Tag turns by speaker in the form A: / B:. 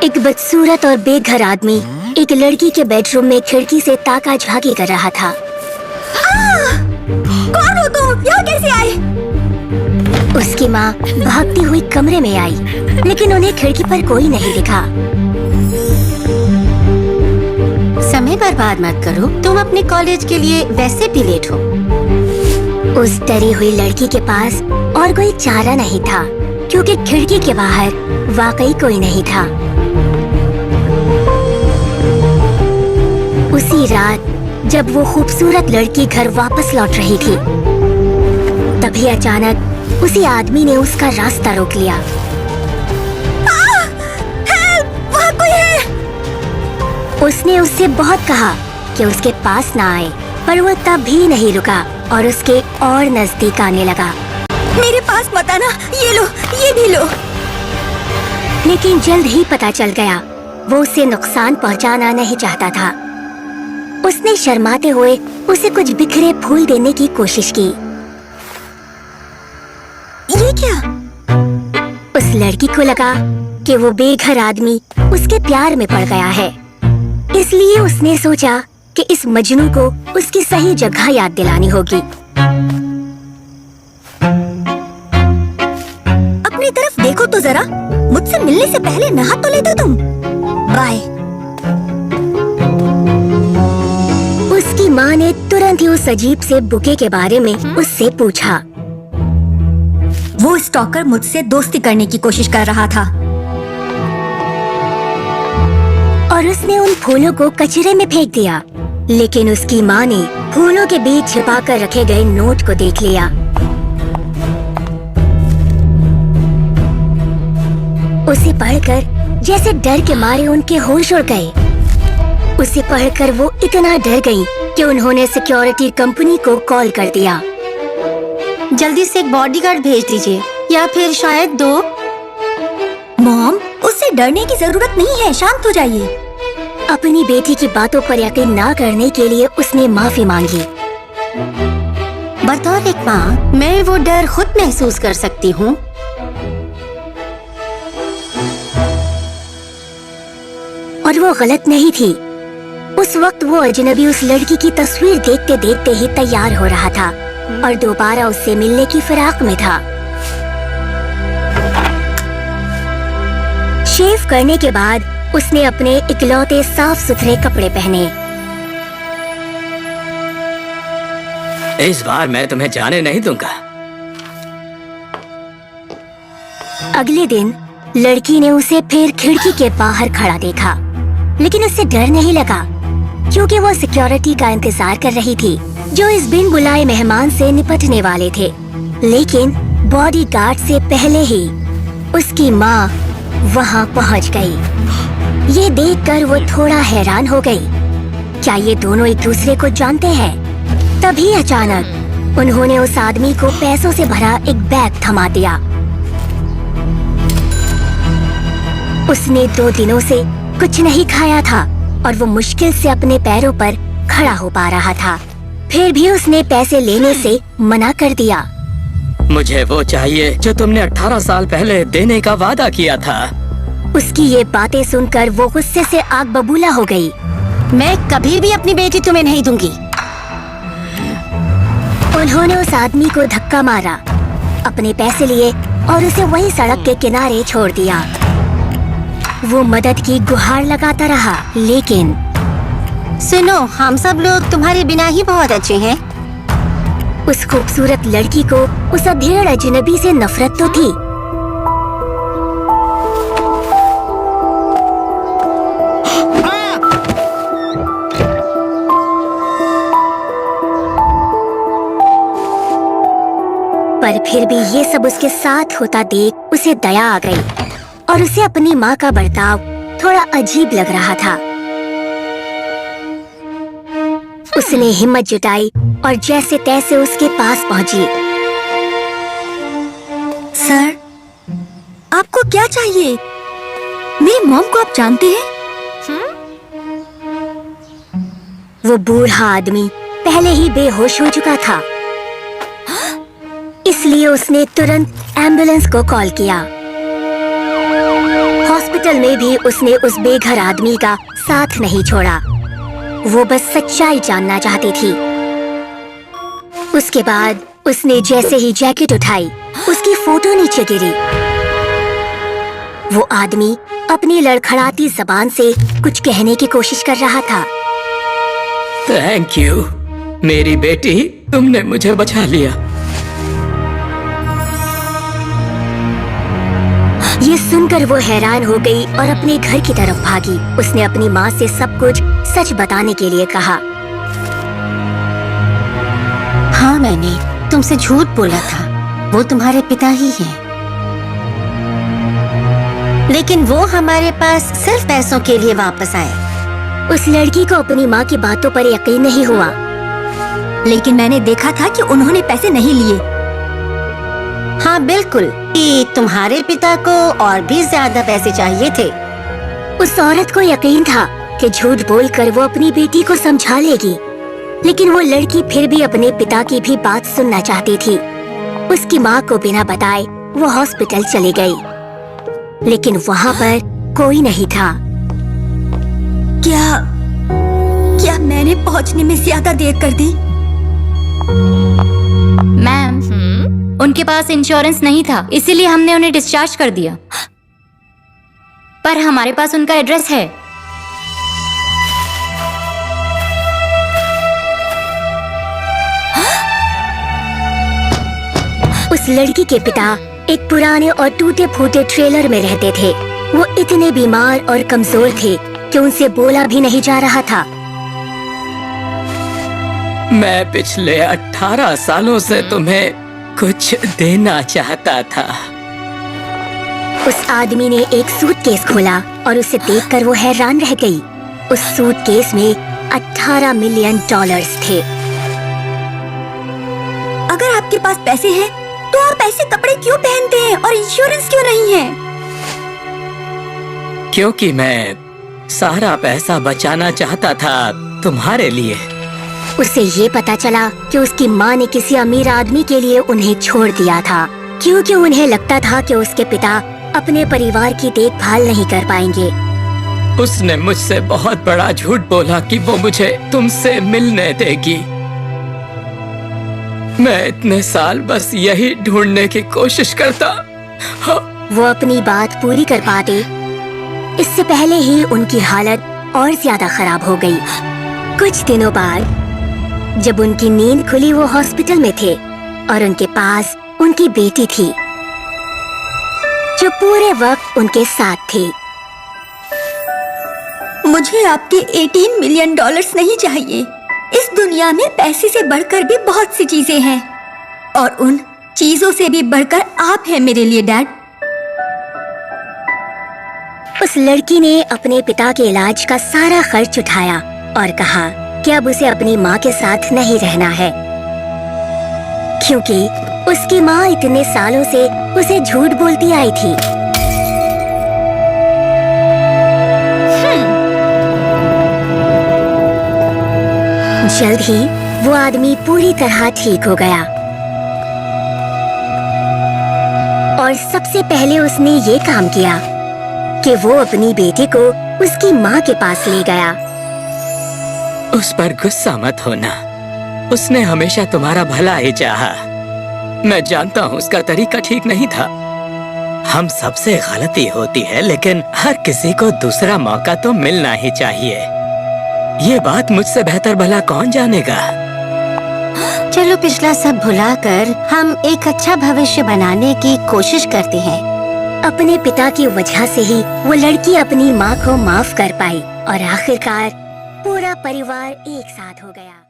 A: एक बदसूरत और बेघर आदमी एक लड़की के बेडरूम में खिड़की से ताका झाकी कर रहा था।
B: कौन हो तुम? यहाँ कैसे आए?
A: उसकी माँ भागती हुई कमरे में आई, लेकिन उन्हें खिड़की पर कोई नहीं दिखा।
B: समय बर्बाद मत करो, तुम अपने कॉलेज के लिए वैसे भी लेट हो।
A: उस डरी हुई लड़की के पास और कोई चारा नहीं था, क्योंकि खिड़की के बाहर वाकई कोई नहीं था। उसी रात जब वो खूबसूरत लड़की घर वापस लौट रही थी, तभी अचानक उसी आदमी ने उसका रास्ता रोक लिया।
B: वहाँ कोई है।
A: उसने उससे बहुत कहा कि उसके पास ना आए, पर वो तब भी नहीं रुका और उसके और नजदीक आने लगा।
B: मेरे पास मत आना, ये लो, ये भी लो।
A: लेकिन जल्द ही पता चल गया, वो उसे नुकसान पहुंचाना नहीं चाहता था। उसने शर्माते हुए उसे कुछ बिखरे फूल देने की कोशिश की।
B: ये क्या?
A: उस लड़की को लगा कि वो बेघर आदमी उसके प्यार में पड़ गया है, इसलिए उसने सोचा कि इस मजनू को उसकी सही जगह याद दिलानी होगी।
B: अपनी तरफ देखो तो जरा, मुझसे मिलने से पहले नहा तो लेते तुम। बाय।
A: उसकी माँ ने तुरंत ही उस अजीब से बुके के बारे में उससे पूछा।
B: वो स्टॉकर मुझसे दोस्ती करने की कोशिश कर रहा था
A: और उसने उन फूलों को कचरे में फेंक दिया। लेकिन उसकी माँ ने फूलों के बीच छिपाकर रखे गए नोट को देख लिया। उसे पढ़कर जैसे डर के मारे उनके होश उड़ गए। उसे पढ़कर वो इतना डर गई कि उन्होंने सिक्योरिटी कंपनी को कॉल कर दिया।
B: जल्दी से एक बॉडीगार्ड भेज दीजिए, या फिर शायद दो। मॉम, उससे डरने की जरूरत नहीं है, शांत हो जाइए।
A: अपनी बेटी की बातों पर यकीन ना करने के लिए उसने माफी मांगी।
B: बतौर एक माँ, मैं वो डर खुद महसूस कर सकती हूँ।
A: और वो गलत नहीं थी। उस वक्त वो अजनबी उस लड़की की तस्वीर देखते देखते ही तैयार हो रहा था और दोबारा उससे मिलने की फिराक में था। शेव करने के बाद उसने अपने इकलौते साफ सुथरे कपड़े पहने।
C: इस बार मैं तुम्हें जाने नहीं दूंगा।
A: अगले दिन लड़की ने उसे फिर खिड़की के बाहर खड़ा देखा, लेकिन उससे डर नहीं लगा, क्योंकि वो सिक्योरिटी का इंतजार कर रही थी, जो इस बिन बुलाए मेहमान से निपटने वाले थे। लेकिन बॉडीगार्ड से पहले ही उसकी माँ वहाँ पहुँच गई। ये देखकर वो थोड़ा हैरान हो गई। क्या ये दोनों एक दूसरे को जानते हैं? तभी अचानक उन्होंने उस आदमी को पैसों से भरा एक बैग थमा दिया। उसने 2 दिनों से कुछ नहीं खाया था और वो मुश्किल से अपने पैरों पर खड़ा हो पा रहा था। फिर भी उसने पैसे लेने से मना कर दिया।
C: मुझे वो चाहिए जो तुमने 18 साल पहले देने का वादा किया था।
A: उसकी ये बातें सुनकर वो गुस्से से आग बबूला हो गई।
B: मैं कभी भी अपनी बेटी तुम्हें नहीं दूंगी।
A: उन्होंने उस आदमी को धक्का मारा, अपने पैसे लिए और उसे वहीं सड़क के किनारे छोड़ दिया। वो मदद की गुहार लगाता रहा, लेकिन
B: सुनो, हम सब लोग तुम्हारे बिना ही बहुत अच्छे हैं।
A: उस खूबसूरत लड़की को उस अधेड़ अजनबी से नफरत तो थी। पर फिर भी ये सब उसके साथ होता देख उसे दया आ गई और उसे अपनी माँ का बर्ताव थोड़ा अजीब लग रहा था। उसने हिम्मत जुटाई और जैसे तैसे उसके पास पहुंची।
B: सर, आपको क्या चाहिए? मेरी मॉम को आप जानते हैं?
A: वो बूढ़ा आदमी पहले ही बेहोश हो चुका था, इसलिए उसने तुरंत एम्बुलेंस को कॉल किया। हॉस्पिटल हॉस्पिटल में भी उसने उस बेघर आदमी का साथ नहीं छोड़ा। वो बस सच्चाई जानना चाहती थी। उसके बाद उसने जैसे ही जैकेट उठाई, उसकी फोटो नीचे गिरी। वो आदमी अपनी लड़खड़ाती जबान से कुछ कहने की कोशिश कर रहा था।
C: थैंक यू मेरी बेटी, तुमने मुझे बचा लिया।
A: ये सुनकर वो हैरान हो गई और अपने घर की तरफ भागी। उसने अपनी माँ से सब कुछ सच बताने के लिए कहा।
B: हाँ, मैंने तुमसे झूठ बोला था। वो तुम्हारे पिता ही हैं। लेकिन वो हमारे पास सिर्फ पैसों के लिए वापस आए।
A: उस लड़की को अपनी माँ की बातों पर यकीन नहीं हुआ।
B: लेकिन मैंने देखा था कि उन्होंने पैसे नहीं लिए। हाँ बिल्कुल, कि तुम्हारे पिता को और भी ज्यादा पैसे चाहिए थे।
A: उस औरत को यकीन था कि झूठ बोलकर वो अपनी बेटी को समझा लेगी, लेकिन वो लड़की फिर भी अपने पिता की भी बात सुनना चाहती थी। उसकी माँ को बिना बताए वो हॉस्पिटल चली गई, लेकिन वहाँ पर कोई नहीं था।
B: क्या मैंने पहुँचने में ज्यादा देर कर दी?
D: मैम, उनके पास इंश्योरेंस नहीं था, इसीलिए हमने उन्हें डिस्चार्ज कर दिया। पर हमारे पास उनका एड्रेस है।
A: उस लड़की के पिता एक पुराने और टूटे फूटे ट्रेलर में रहते थे। वो इतने बीमार और कमजोर थे कि उनसे बोला भी नहीं जा रहा था।
C: मैं पिछले 18 सालों से तुम्हें कुछ देना चाहता था।
A: उस आदमी ने एक सूटकेस खोला और उसे देखकर वो हैरान रह गई। उस सूटकेस में $18 मिलियन थे।
B: अगर आपके पास पैसे हैं, तो आप ऐसे कपड़े क्यों पहनते हैं और इंश्योरेंस क्यों नहीं है?
C: क्योंकि मैं सारा पैसा बचाना चाहता था तुम्हारे लिए।
A: उसे ये पता चला कि उसकी माँ ने किसी अमीर आदमी के लिए उन्हें छोड़ दिया था, क्योंकि उन्हें लगता था कि उसके पिता अपने परिवार की देखभाल नहीं कर पाएंगे।
C: उसने मुझसे बहुत बड़ा झूठ बोला कि वो मुझे तुमसे मिलने देगी। मैं इतने साल बस यही ढूंढने की कोशिश करता।
A: वो अपनी बात पूरी कर पाते, इससे पहले ही उनकी हालत और ज्यादा खराब हो गई। कुछ दिनों बाद जब उनकी नींद खुली, वो हॉस्पिटल में थे और उनके पास उनकी बेटी थी, जो पूरे वक्त उनके साथ थी।
B: मुझे आपके $18 मिलियन नहीं चाहिए। इस दुनिया में पैसे से बढ़कर भी बहुत सी चीजें हैं, और उन चीजों से भी बढ़कर आप हैं मेरे लिए, डैड।
A: उस लड़की ने अपने पिता के इलाज का सारा खर्च उठाया और कहा कि अब उसे अपनी माँ के साथ नहीं रहना है, क्योंकि उसकी माँ इतने सालों से उसे झूठ बोलती आई थी। जल्द ही वो आदमी पूरी तरह ठीक हो गया और सबसे पहले उसने ये काम किया कि वो अपनी बेटी को उसकी माँ के पास ले गया।
C: उस पर गुस्सा मत होना, उसने हमेशा तुम्हारा भला ही चाहा। मैं जानता हूँ उसका तरीका ठीक नहीं था। हम सबसे गलती होती है, लेकिन हर किसी को दूसरा मौका तो मिलना ही चाहिए। ये बात मुझसे बेहतर भला कौन जानेगा।
B: चलो पिछला सब भुलाकर हम एक अच्छा भविष्य बनाने की कोशिश करते हैं।
A: अपने पिता की वजह से ही वो लड़की अपनी माँ को माफ कर पाई और आखिरकार पूरा परिवार एक साथ हो गया।